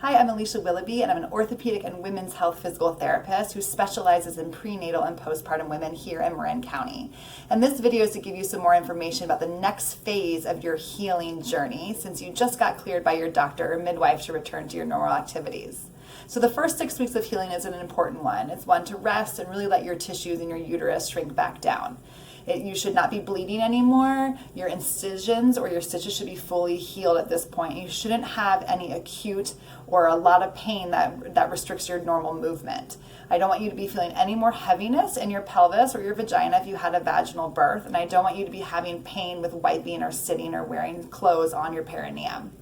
Hi, I'm Alicia Willoughby, and I'm an orthopedic and women's health physical therapist who specializes in prenatal and postpartum women here in Marin County. And this video is to give you some more information about the next phase of your healing journey since you just got cleared by your doctor or midwife to return to your normal activities. So the first 6 weeks of healing is an important one. It's one to rest and really let your tissues in your uterus shrink back down. You should not be bleeding anymore. Your incisions or your stitches should be fully healed at this point. You shouldn't have any acute or a lot of pain that restricts your normal movement. I don't want you to be feeling any more heaviness in your pelvis or your vagina if you had a vaginal birth, and I don't want you to be having pain with wiping or sitting or wearing clothes on your perineum.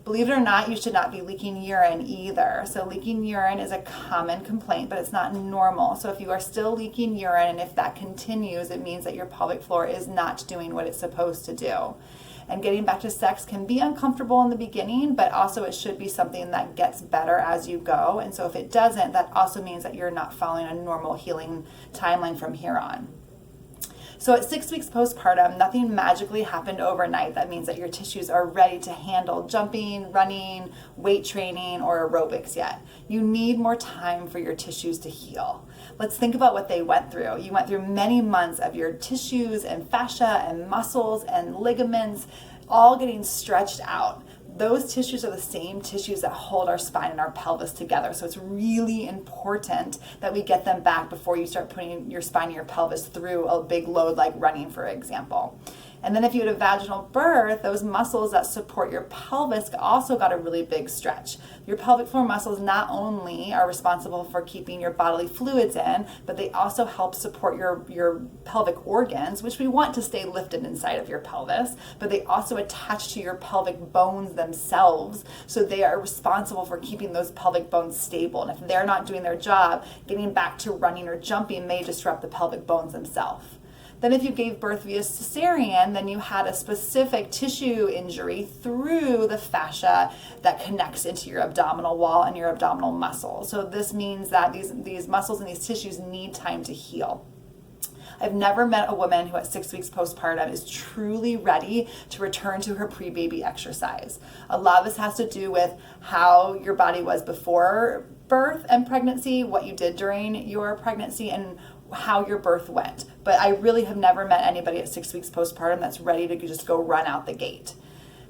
Believe it or not, you should not be leaking urine either. So leaking urine is a common complaint, but it's not normal. So if you are still leaking urine and if that continues, it means that your pelvic floor is not doing what it's supposed to do. And getting back to sex can be uncomfortable in the beginning, but also it should be something that gets better as you go. And so if it doesn't, that also means that you're not following a normal healing timeline from here on. So at 6 weeks postpartum, nothing magically happened overnight. That means that your tissues are ready to handle jumping, running, weight training, or aerobics yet. You need more time for your tissues to heal. Let's think about what they went through. You went through many months of your tissues and fascia and muscles and ligaments all getting stretched out. Those tissues are the same tissues that hold our spine and our pelvis together. So it's really important that we get them back before you start putting your spine and your pelvis through a big load like running, for example. And then if you had a vaginal birth, those muscles that support your pelvis also got a really big stretch. Your pelvic floor muscles not only are responsible for keeping your bodily fluids in, but they also help support your pelvic organs, which we want to stay lifted inside of your pelvis, but they also attach to your pelvic bones themselves. So they are responsible for keeping those pelvic bones stable. And if they're not doing their job, getting back to running or jumping may disrupt the pelvic bones themselves. Then if you gave birth via cesarean, then you had a specific tissue injury through the fascia that connects into your abdominal wall and your abdominal muscle. So this means that these muscles and these tissues need time to heal. I've never met a woman who at 6 weeks postpartum is truly ready to return to her pre-baby exercise. A lot of this has to do with how your body was before birth and pregnancy, what you did during your pregnancy, and how your birth went. But I really have never met anybody at 6 weeks postpartum that's ready to just go run out the gate.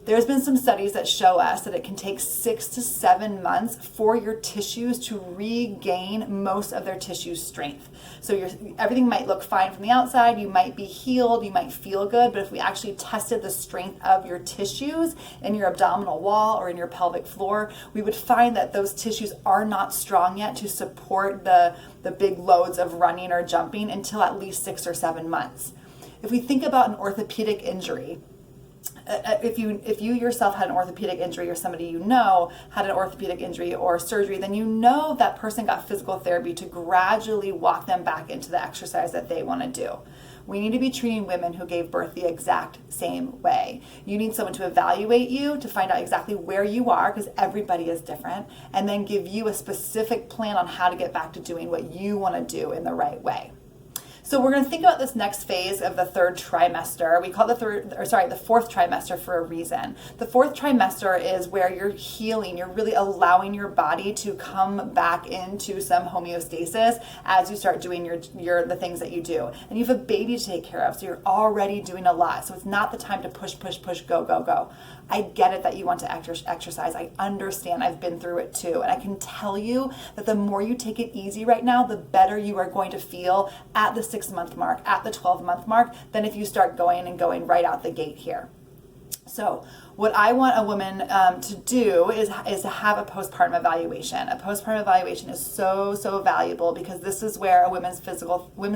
There's been some studies that show us that it can take 6 to 7 months for your tissues to regain most of their tissue strength. So everything might look fine from the outside, you might be healed, you might feel good, but if we actually tested the strength of your tissues in your abdominal wall or in your pelvic floor, we would find that those tissues are not strong yet to support the big loads of running or jumping until at least 6 or 7 months. If we think about an orthopedic injury, if you yourself had an orthopedic injury or somebody you know had an orthopedic injury or surgery, then you know that person got physical therapy to gradually walk them back into the exercise that they want to do. We need to be treating women who gave birth the exact same way. You need someone to evaluate you to find out exactly where you are, because everybody is different, and then give you a specific plan on how to get back to doing what you want to do in the right way. So we're going to think about this next phase of the third trimester. We call it the fourth trimester for a reason. The fourth trimester is where you're healing. You're really allowing your body to come back into some homeostasis as you start doing the things that you do. And you have a baby to take care of, so you're already doing a lot. So it's not the time to push, go, go, go. I get it that you want to exercise. I understand. I've been through it too. And I can tell you that the more you take it easy right now, the better you are going to feel at the 6-month mark, at the 12-month mark, than if you start going right out the gate here. So what I want a woman to do is to have a postpartum evaluation. A postpartum evaluation is so valuable because this is where a women's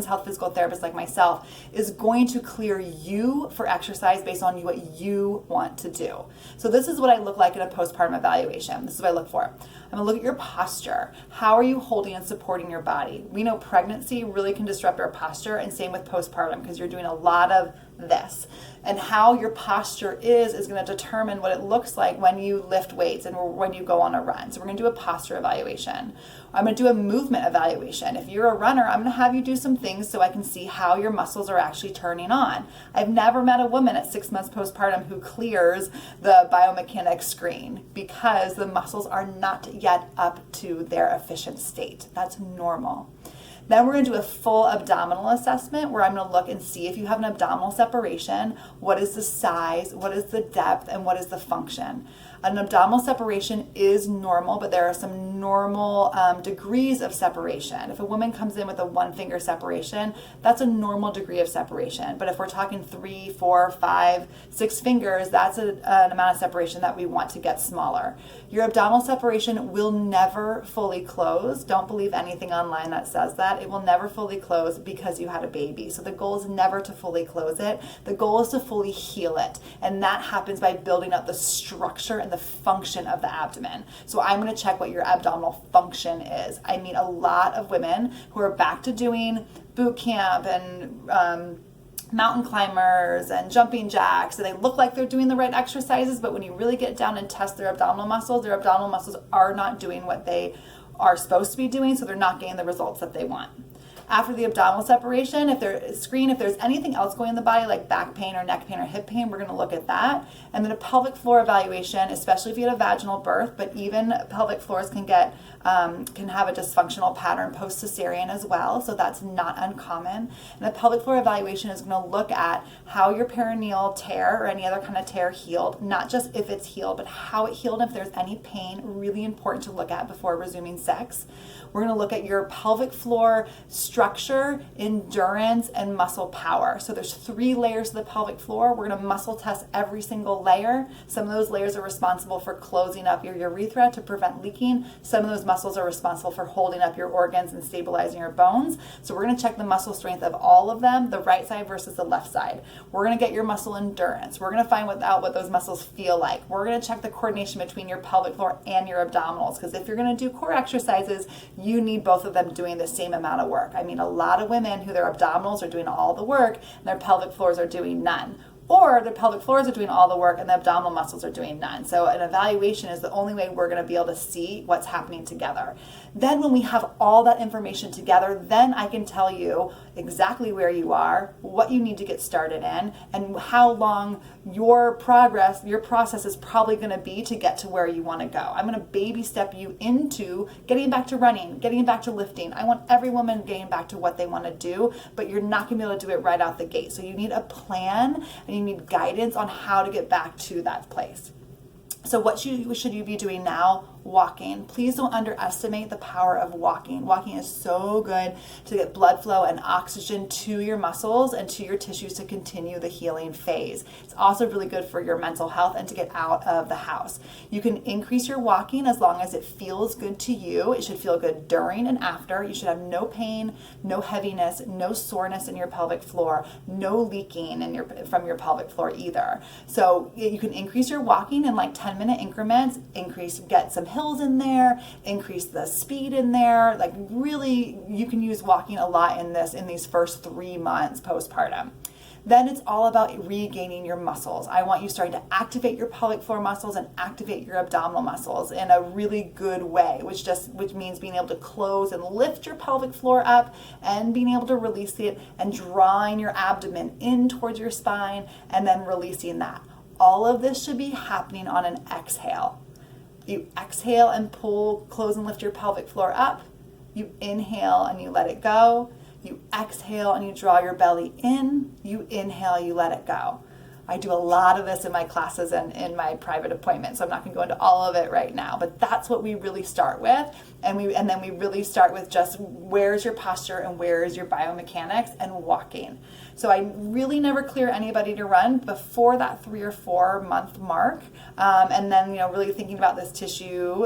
health physical therapist like myself is going to clear you for exercise based on what you want to do. So this is what I look like in a postpartum evaluation. This is what I look for. I'm gonna look at your posture. How are you holding and supporting your body? We know pregnancy really can disrupt our posture, and same with postpartum because you're doing a lot of this. And how your posture is going to determine what it looks like when you lift weights and when you go on a run. So we're going to do a posture evaluation. I'm going to do a movement evaluation. If you're a runner, I'm going to have you do some things so I can see how your muscles are actually turning on. I've never met a woman at 6 months postpartum who clears the biomechanics screen because the muscles are not yet up to their efficient state. That's normal. Then we're going to do a full abdominal assessment where I'm going to look and see if you have an abdominal separation, what is the size, what is the depth, and what is the function. An abdominal separation is normal, but there are some normal degrees of separation. If a woman comes in with a 1 finger separation, that's a normal degree of separation. But if we're talking 3, 4, 5, 6 fingers, that's an amount of separation that we want to get smaller. Your abdominal separation will never fully close. Don't believe anything online that says that. It will never fully close because you had a baby. So the goal is never to fully close it. The goal is to fully heal it. And that happens by building up the structure and the function of the abdomen. So I'm going to check what your abdominal function is. I meet a lot of women who are back to doing boot camp and mountain climbers and jumping jacks, and they look like they're doing the right exercises, but when you really get down and test their abdominal muscles are not doing what they are supposed to be doing, so they're not getting the results that they want. After the abdominal separation, if there's anything else going in the body like back pain or neck pain or hip pain, we're going to look at that. And then a pelvic floor evaluation, especially if you had a vaginal birth, but even pelvic floors can have a dysfunctional pattern post-cesarean as well, so that's not uncommon. And the pelvic floor evaluation is going to look at how your perineal tear or any other kind of tear healed, not just if it's healed, but how it healed and if there's any pain, really important to look at before resuming sex. We're going to look at your pelvic floor structure, endurance, and muscle power. So there's 3 layers of the pelvic floor. We're going to muscle test every single layer. Some of those layers are responsible for closing up your urethra to prevent leaking. Some of those muscles are responsible for holding up your organs and stabilizing your bones. So we're going to check the muscle strength of all of them, the right side versus the left side. We're going to get your muscle endurance. We're going to find out what those muscles feel like. We're going to check the coordination between your pelvic floor and your abdominals, because if you're going to do core exercises, you need both of them doing the same amount of work. I mean, a lot of women who their abdominals are doing all the work and their pelvic floors are doing none. Or the pelvic floors are doing all the work and the abdominal muscles are doing none. So an evaluation is the only way we're going to be able to see what's happening together. Then when we have all that information together, then I can tell you exactly where you are, what you need to get started in, and how long your process is probably going to be to get to where you want to go. I'm going to baby step you into getting back to running, getting back to lifting. I want every woman getting back to what they want to do, but you're not going to be able to do it right out the gate. So you need a plan and you need guidance on how to get back to that place. So what should you be doing now? Walking. Please don't underestimate the power of walking. Walking is so good to get blood flow and oxygen to your muscles and to your tissues to continue the healing phase. It's also really good for your mental health and to get out of the house. You can increase your walking as long as it feels good to you. It should feel good during and after. You should have no pain, no heaviness, no soreness in your pelvic floor, no leaking from your pelvic floor either. So you can increase your walking in like 10-minute increments, get some hills in there, increase the speed in there. Like really, you can use walking a lot in these first 3 months postpartum. Then it's all about regaining your muscles. I want you starting to activate your pelvic floor muscles and activate your abdominal muscles in a really good way, which means being able to close and lift your pelvic floor up and being able to release it and drawing your abdomen in towards your spine and then releasing that. All of this should be happening on an exhale. You exhale and pull, close and lift your pelvic floor up. You inhale and you let it go. You exhale and you draw your belly in. You inhale, you let it go. I do a lot of this in my classes and in my private appointments, so I'm not going to go into all of it right now, but that's what we really start with. And then we really start with just where's your posture and where is your biomechanics and walking. So I really never clear anybody to run before that 3 or 4 month mark. And then, really thinking about this tissue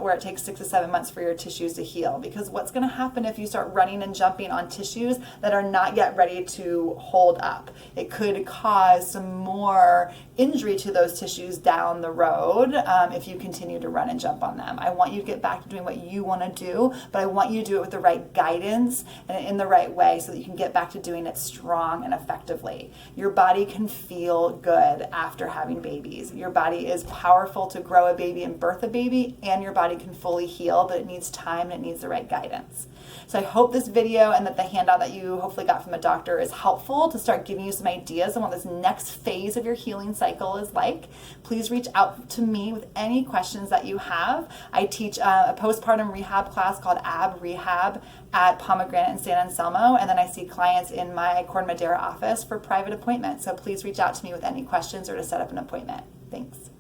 where it takes 6 to 7 months for your tissues to heal. Because what's going to happen if you start running and jumping on tissues that are not yet ready to hold up? It could cause some more injury to those tissues down the road if you continue to run and jump on them. I want you to get back to doing what you want to do, but I want you to do it with the right guidance and in the right way so that you can get back to doing it strong strong and effectively. Your body can feel good after having babies. Your body is powerful to grow a baby and birth a baby, and your body can fully heal, but it needs time and it needs the right guidance. So I hope this video and that the handout that you hopefully got from a doctor is helpful to start giving you some ideas on what this next phase of your healing cycle is like. Please reach out to me with any questions that you have. I teach a postpartum rehab class called AB Rehab at Pomegranate in San Anselmo, and then I see clients in my Corn Madera office for private appointments. So please reach out to me with any questions or to set up an appointment. Thanks.